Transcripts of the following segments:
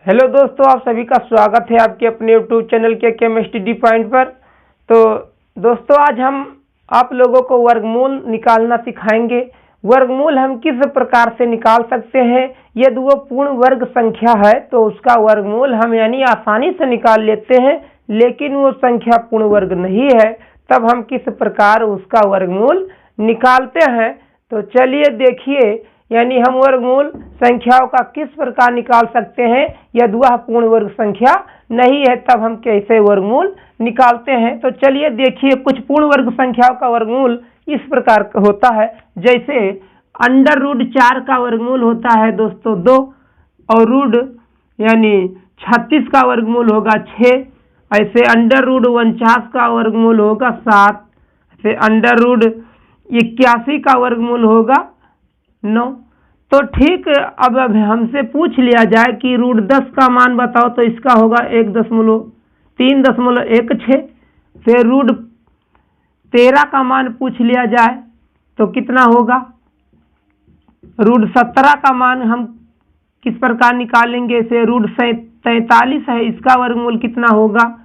Hello दोस्तों, आप सभी का स्वागत है आपके अपने यूट्यूब चैनल के केमिस्ट्री पॉइंट पर। तो दोस्तों, आज हम आप लोगों को वर्गमूल निकालना सिखाएंगे। वर्गमूल हम किस प्रकार से निकाल सकते हैं। यदि वो पूर्ण वर्ग संख्या है तो उसका वर्गमूल हम यानी आसानी से निकाल लेते हैं, लेकिन वो संख्या पूर्ण वर्ग नहीं है तब हम किस प्रकार उसका वर्गमूल निकालते हैं। तो चलिए देखिए, यानी हम वर्गमूल संख्याओं का किस प्रकार निकाल सकते हैं। यदि वह पूर्ण वर्ग संख्या नहीं है तब हम कैसे वर्गमूल निकालते हैं। तो चलिए देखिए, कुछ पूर्ण वर्ग संख्याओं का वर्गमूल इस प्रकार का होता है। जैसे √4 का वर्गमूल होता है दोस्तों 2, और रूट यानी 36 का वर्गमूल होगा 6। ऐसे √49 का वर्गमूल होगा 7। ऐसे √81 का वर्गमूल होगा 9। तो ठीक, अब हमसे पूछ लिया जाए कि √10 का मान बताओ, तो इसका होगा 1.316। फिर √13 का मान पूछ लिया जाए तो कितना होगा। √17 का मान हम किस प्रकार निकालेंगे। से √43 है, इसका वर्गमूल कितना होगा।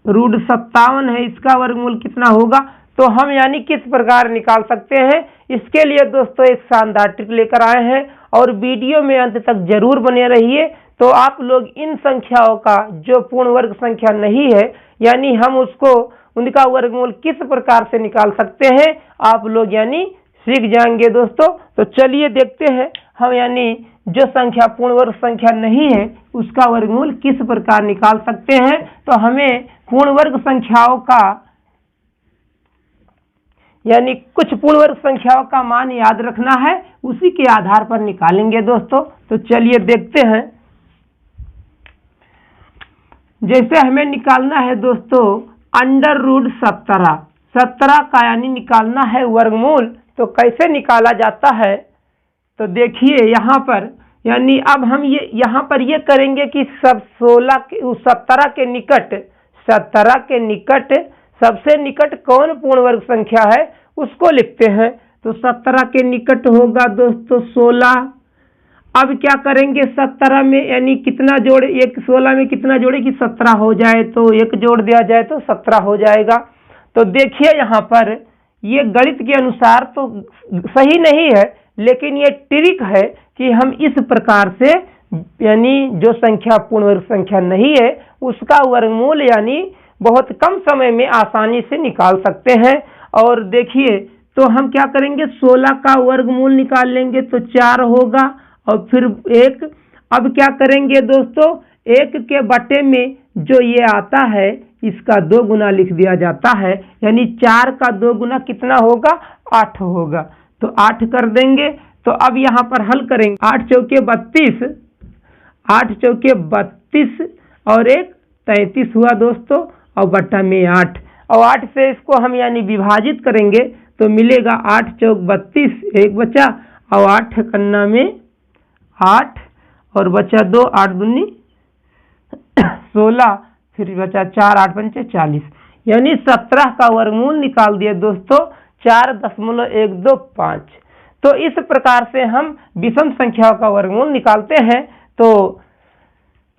√57 है, इसका वर्गमूल कितना होगा। तो हम यानी किस प्रकार निकाल सकते हैं। इसके लिए दोस्तों एक शानदार ट्रिक लेकर आए हैं और वीडियो में अंत तक जरूर बने रहिए। तो आप लोग इन संख्याओं का जो पूर्ण वर्ग संख्या नहीं है, यानी हम उसको उनका वर्गमूल किस प्रकार से निकाल सकते हैं, आप लोग यानी सीख जाएंगे दोस्तों। तो चलिए देखते हैं हम यानी जो संख्या पूर्ण वर्ग संख्या नहीं है उसका वर्गमूल किस प्रकार निकाल सकते हैं। तो हमें पूर्ण वर्ग संख्याओं का यानी कुछ पूर्ण वर्ग संख्याओं का मान याद रखना है, उसी के आधार पर निकालेंगे दोस्तों। तो चलिए देखते हैं। जैसे हमें निकालना है दोस्तों √17 का यानी निकालना है वर्गमूल। तो कैसे निकाला जाता है, तो देखिए यहाँ पर यानी अब हम यहाँ पर ये करेंगे कि सब 17 के निकट सबसे निकट कौन पूर्ण वर्ग संख्या है उसको लिखते हैं। तो 17 के निकट होगा दोस्तों 16। अब क्या करेंगे, 17 में यानी कितना जोड़े, 16 में कितना जोड़े कि 17 हो जाए, तो 1 जोड़ दिया जाए तो 17 हो जाएगा। तो देखिए यहाँ पर ये गणित के अनुसार तो सही नहीं है, लेकिन ये ट्रिक है कि हम इस प्रकार से यानी जो संख्या पूर्ण वर्ग संख्या नहीं है उसका वर्गमूल यानी बहुत कम समय में आसानी से निकाल सकते हैं। और देखिए, तो हम क्या करेंगे, 16 का वर्गमूल निकाल लेंगे तो 4 होगा, और फिर 1। अब क्या करेंगे दोस्तों, 1 के बटे में जो ये आता है इसका 2 गुना लिख दिया जाता है, यानी 4 का 2 गुना कितना होगा, 8 होगा। तो 8 कर देंगे। तो अब यहाँ पर हल करेंगे, 8 चौके 32, 8 चौके 32 और 1 33 हुआ दोस्तों, और बटा में 8, और 8 से इसको हम यानी विभाजित करेंगे तो मिलेगा 8 चौक 32, 1 बचा, और 8 कन्ना में 8 और बचा 2, 8 दूनी 16, फिर बचा 4, 8 पंचे 40, यानी 17 का वर्गमूल निकाल दिए दोस्तों 4.125। तो इस प्रकार से हम विषम संख्याओं का वर्गमूल निकालते हैं। तो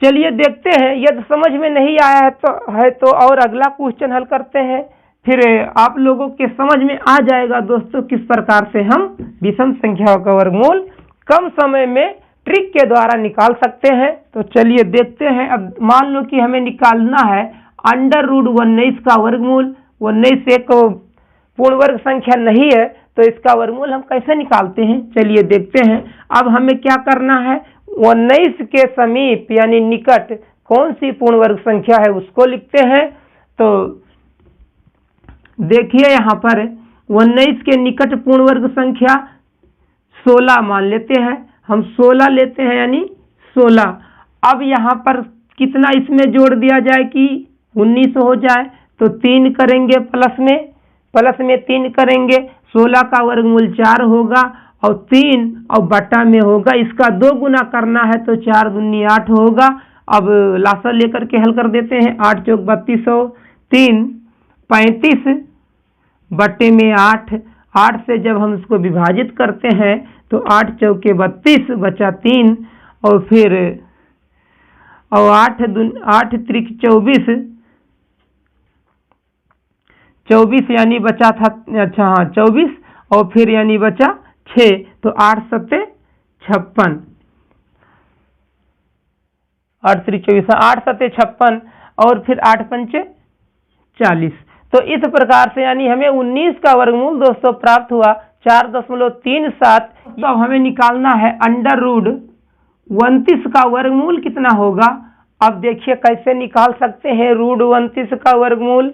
चलिए देखते हैं, यदि समझ में नहीं आया है तो और अगला क्वेश्चन हल करते हैं, फिर आप लोगों के समझ में आ जाएगा दोस्तों किस प्रकार से हम विषम संख्याओं का वर्गमूल कम समय में ट्रिक के द्वारा निकाल सकते हैं। तो चलिए देखते हैं। अब मान लो कि हमें निकालना है √19 का वर्गमूल। 19 एक पूर्ण वर्ग संख्या नहीं है, तो इसका वर्गमूल हम कैसे निकालते हैं, चलिए देखते हैं। अब हमें क्या करना है, 19 के समीप यानी निकट कौन सी पूर्ण वर्ग संख्या है उसको लिखते हैं। तो देखिए यहाँ पर 19 के निकट पूर्ण वर्ग संख्या 16 मान लेते हैं, हम 16 लेते हैं यानी 16। अब यहाँ पर कितना इसमें जोड़ दिया जाए कि 19 हो जाए, तो 3 करेंगे प्लस में 3 करेंगे, 16 का वर्गमूल 4 होगा, और 3 और बटा में होगा, इसका 2 गुना करना है तो 4 दूनी 8 होगा। अब लासा लेकर के हल कर देते हैं, 8 चौक 32 और 3 35 बटे में 8, 8 से जब हम इसको विभाजित करते हैं तो 8 चौके 32 बचा 3, और फिर और 8 त्रिक 24, 24 यानी बचा था, अच्छा हाँ 24, और फिर यानी बचा 6, तो 8 सत्ते 56, 8 त्रिक 24, 8 सत्ते 56, और फिर 8 पंचे 40। तो इस प्रकार से यानी हमें 19 का वर्गमूल दोस्तों प्राप्त हुआ 4.37। तो अब हमें निकालना है अंडर रूट 29 का वर्गमूल कितना होगा। अब देखिए कैसे निकाल सकते हैं रूट 29 का वर्गमूल।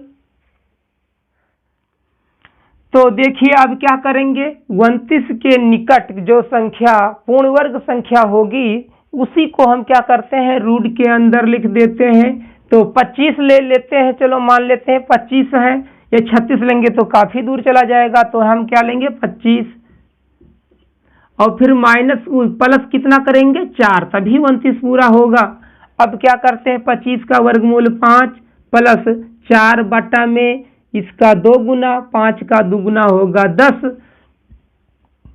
तो देखिए अब क्या करेंगे, 29 के निकट जो संख्या पूर्ण वर्ग संख्या होगी उसी को हम क्या करते हैं, रूट के अंदर लिख देते हैं। तो 25 ले लेते हैं, चलो मान लेते हैं 25 है, या 36 लेंगे तो काफी दूर चला जाएगा, तो हम क्या लेंगे 25, और फिर माइनस प्लस कितना करेंगे 4, तभी 29 पूरा होगा। अब क्या करते हैं, 25 का वर्गमूल 5 प्लस 4 बटा में इसका 2 गुना, 5 का 2 गुना होगा 10।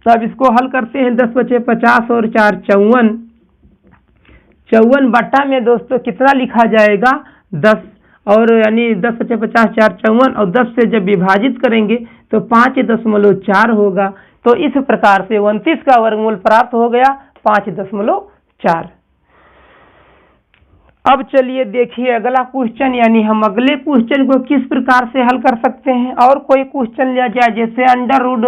तब इसको हल करते हैं, 10 बचे 50 और 4 54, 54 बटा में दोस्तों कितना लिखा जाएगा 10, और यानी 10 बचे 50 4 54, और 10 से जब विभाजित करेंगे तो 5.4 होगा। तो इस प्रकार से 29 का वर्गमूल प्राप्त हो गया 5.4। अब चलिए देखिए अगला क्वेश्चन, यानी हम अगले क्वेश्चन को किस प्रकार से हल कर सकते हैं। और कोई क्वेश्चन लिया जाए, जैसे अंडर रूट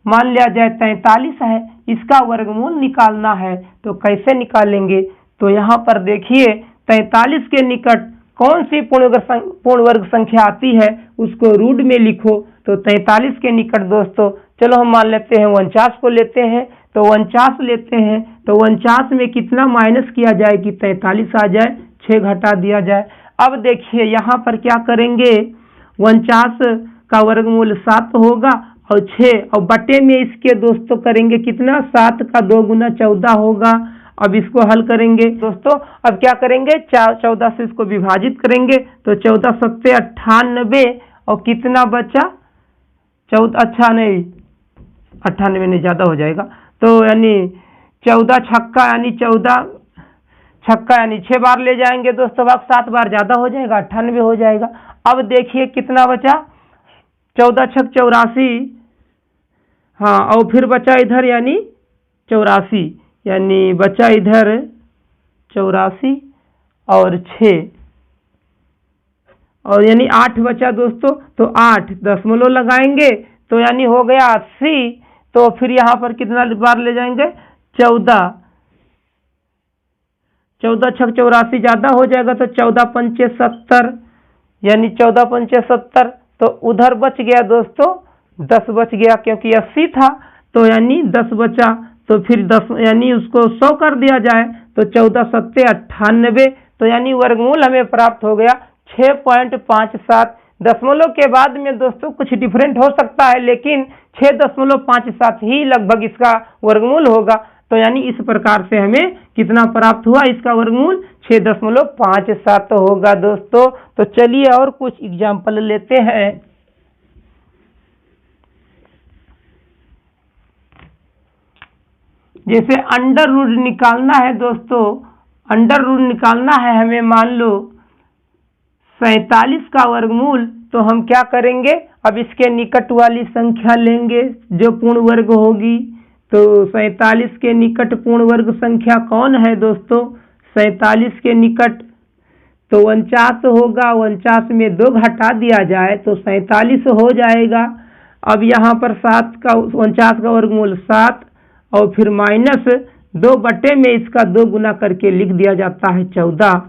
मान लिया जाए 43 है, इसका वर्गमूल निकालना है, तो कैसे निकालेंगे। तो यहाँ पर देखिए 43 के निकट कौन सी पूर्ण वर्ग संख्या आती है उसको रूट में लिखो। तो 43 के निकट दोस्तों चलो हम मान लेते हैं 49 को लेते हैं, तो 49 लेते हैं, तो 49 में कितना माइनस किया जाए कि 43 आ जाए, 6 घटा दिया जाए। अब देखिए यहाँ पर क्या करेंगे, 49 का वर्गमूल 7 होगा, और 6 और बटे में इसके दोस्तों करेंगे कितना, 7 का 2 गुना 14 होगा। अब इसको हल करेंगे दोस्तों, अब क्या करेंगे 14 से इसको विभाजित करेंगे, तो 14 सत्ते 98, और कितना बचा 14, अच्छा नहीं 98 नहीं ज़्यादा हो जाएगा, तो यानी 14 छक्का यानी 14 छक्का यानी 6 बार ले जाएंगे दोस्तों, अब 7 बार ज़्यादा हो जाएगा 98 हो जाएगा। अब देखिए कितना बचा 14 छक 84, हाँ, और फिर बचा इधर यानी 84, यानी बचा इधर 84 और 6, और यानी 8 बचा दोस्तों, तो 8 दशमलव लगाएंगे तो यानी हो गया 80। तो फिर यहाँ पर कितना बार ले जाएंगे 14 छक 84 ज़्यादा हो जाएगा, तो 14 पंचे 70, यानी 14 पंचे 70, तो उधर बच गया दोस्तों 10 बच गया, क्योंकि 80 था, तो यानी 10 बचा, तो फिर 10 यानी उसको 100 कर दिया जाए, तो 14 सत्ते 98, तो यानी वर्गमूल हमें प्राप्त हो गया 6.57। दशमलव के बाद में दोस्तों कुछ डिफरेंट हो सकता है, लेकिन 6.57 ही लगभग इसका वर्गमूल होगा। तो यानी इस प्रकार से हमें कितना प्राप्त हुआ, इसका वर्गमूल 6.57 होगा दोस्तों। तो चलिए और कुछ एग्जाम्पल लेते हैं। जैसे अंडर रूट निकालना है दोस्तों, अंडर रूट निकालना है हमें, मान लो 47 का वर्गमूल, तो हम क्या करेंगे, अब इसके निकट वाली संख्या लेंगे जो पूर्ण वर्ग होगी। तो 47 के निकट पूर्ण वर्ग संख्या कौन है दोस्तों, 47 के निकट तो 49 होगा, 49 में 2 घटा दिया जाए तो 47 हो जाएगा। अब यहाँ पर 7 का 49 का वर्गमूल 7, और फिर माइनस 2 बटे में इसका 2 गुना करके लिख दिया जाता है 14।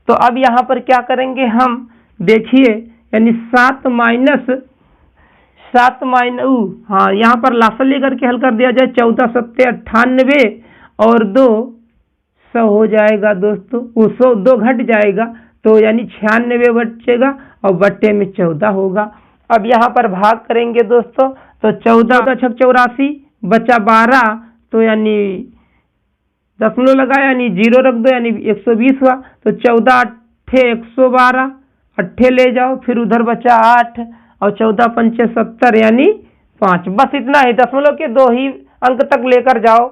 तो अब यहाँ पर क्या करेंगे हम, देखिए यानी 7 माइनस हाँ यहाँ पर लासल लेकर के हल कर दिया जाए, 14 सत्ते 98 और 2 100 हो जाएगा दोस्तों, वो 100 2 घट जाएगा, तो यानी 96 बचेगा, और बट्टे में 14 होगा। अब यहाँ पर भाग करेंगे दोस्तों, तो 14 छक 84 बचा 12, तो यानी दशमलव लगा यानी 0 रख दो, यानी 120 हुआ, तो 14 8 112, 8 ले जाओ, फिर उधर बचा 8, और 14 पंचे 70 यानी 5, बस इतना ही, दशमलव के 2 ही अंक तक लेकर जाओ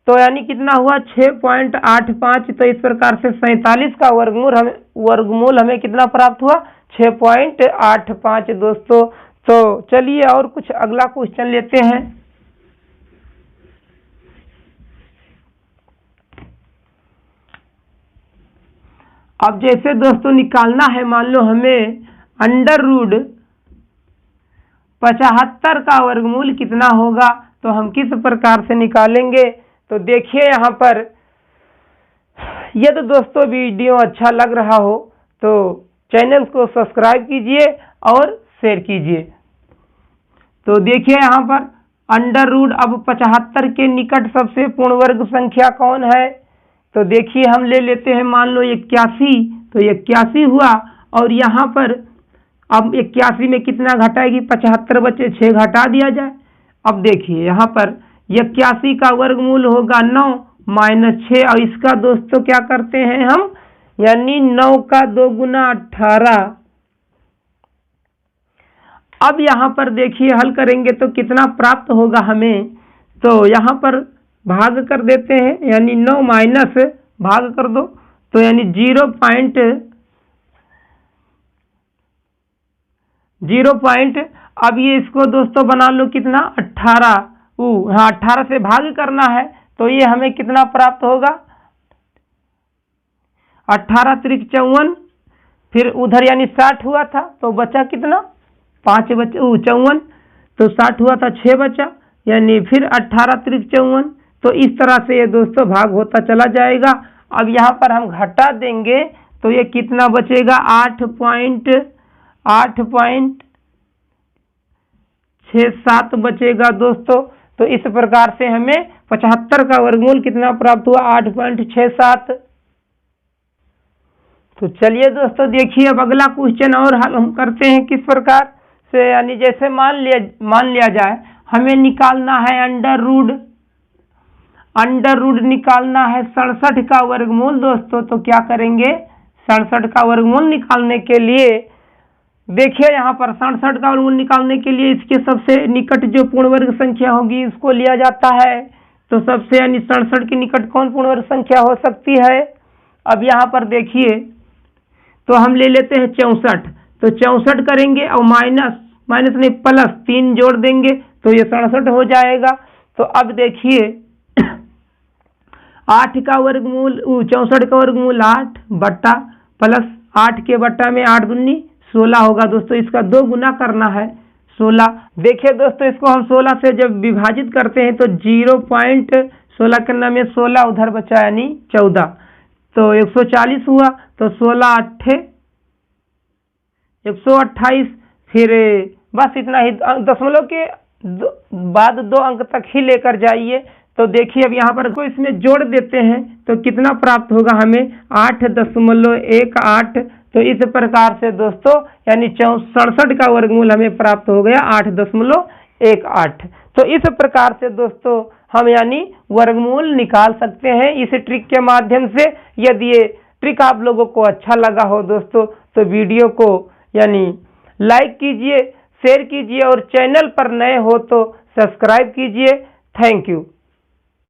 तो यानी कितना हुआ 6.85। तो इस प्रकार से 47 का वर्गमूल हमें कितना प्राप्त हुआ 6.85 दोस्तों। तो चलिए और कुछ अगला क्वेश्चन लेते हैं। अब जैसे दोस्तों निकालना है, मान लो हमें √75 का वर्गमूल कितना होगा, तो हम किस प्रकार से निकालेंगे। तो देखिए यहाँ पर, यदि दोस्तों वीडियो अच्छा लग रहा हो तो चैनल को सब्सक्राइब कीजिए और शेयर कीजिए। तो देखिए यहाँ पर अब 75 के निकट सबसे पूर्ण वर्ग संख्या कौन है। तो देखिए हम ले लेते हैं, मान लो 81। तो 81 हुआ, और यहाँ पर अब 81 में कितना घटाएगी 75 बचे 6 घटा दिया जाए। अब देखिए यहाँ पर 81 का वर्गमूल होगा 9 - 6, और इसका दोस्तों क्या करते हैं हम, यानी 9 का 2 गुना 18। अब यहाँ पर देखिए हल करेंगे तो कितना प्राप्त होगा हमें। तो यहाँ पर भाग कर देते हैं, यानी 9 माइनस भाग कर दो, तो यानी 0 पॉइंट। अब ये इसको दोस्तों बना लो कितना 18। हाँ 18 से भाग करना है, तो ये हमें कितना प्राप्त होगा 18 त्रिक 54। फिर उधर यानी 60 हुआ था, तो बचा कितना 5 बचे 54। तो 60 हुआ था 6 बचा, यानी फिर 18 त्रिक 54। तो इस तरह से ये दोस्तों भाग होता चला जाएगा। अब यहाँ पर हम घटा देंगे तो ये कितना बचेगा 8.67 बचेगा दोस्तों। तो इस प्रकार से हमें 75 का वर्गमूल कितना प्राप्त हुआ 8.67। तो चलिए दोस्तों देखिए अब अगला क्वेश्चन और हल हम करते हैं किस प्रकार से, यानी जैसे मान लिया जाए हमें निकालना है अंडर रूट निकालना है 67 का वर्गमूल दोस्तों। तो क्या करेंगे 67 का वर्गमूल निकालने के लिए, देखिए यहाँ पर 67 का वर्गमूल निकालने के लिए इसके सबसे निकट जो पूर्ण वर्ग संख्या होगी उसको लिया जाता है। तो सबसे यानी 67 के निकट कौन पूर्ण वर्ग संख्या हो सकती है। अब यहाँ पर देखिए, तो हम ले लेते हैं 64। तो 64 करेंगे और माइनस नहीं प्लस 3 जोड़ देंगे, तो ये 67 हो जाएगा। तो अब देखिए 8 का वर्गमूल 64 का वर्गमूल 8 बट्टा प्लस 8 के बट्टा में 8 दूनी 16 होगा दोस्तों। इसका 2 गुना करना है 16। देखिए दोस्तों इसको हम 16 से जब विभाजित करते हैं तो 0.16 करना में 16 उधर बचा यानी 14। तो 140 हुआ, तो 16 8 128। फिर बस इतना ही, दशमलव के बाद 2 अंक तक ही लेकर जाइए। तो देखिए अब यहाँ पर को इसमें जोड़ देते हैं तो कितना प्राप्त होगा हमें 8.18। तो इस प्रकार से दोस्तों यानी 67 का वर्गमूल हमें प्राप्त हो गया 8.18। तो इस प्रकार से दोस्तों हम यानी वर्गमूल निकाल सकते हैं इस ट्रिक के माध्यम से। यदि ये ट्रिक आप लोगों को अच्छा लगा हो दोस्तों तो वीडियो को यानी लाइक कीजिए, शेयर कीजिए, और चैनल पर नए हो तो सब्सक्राइब कीजिए। Thank you.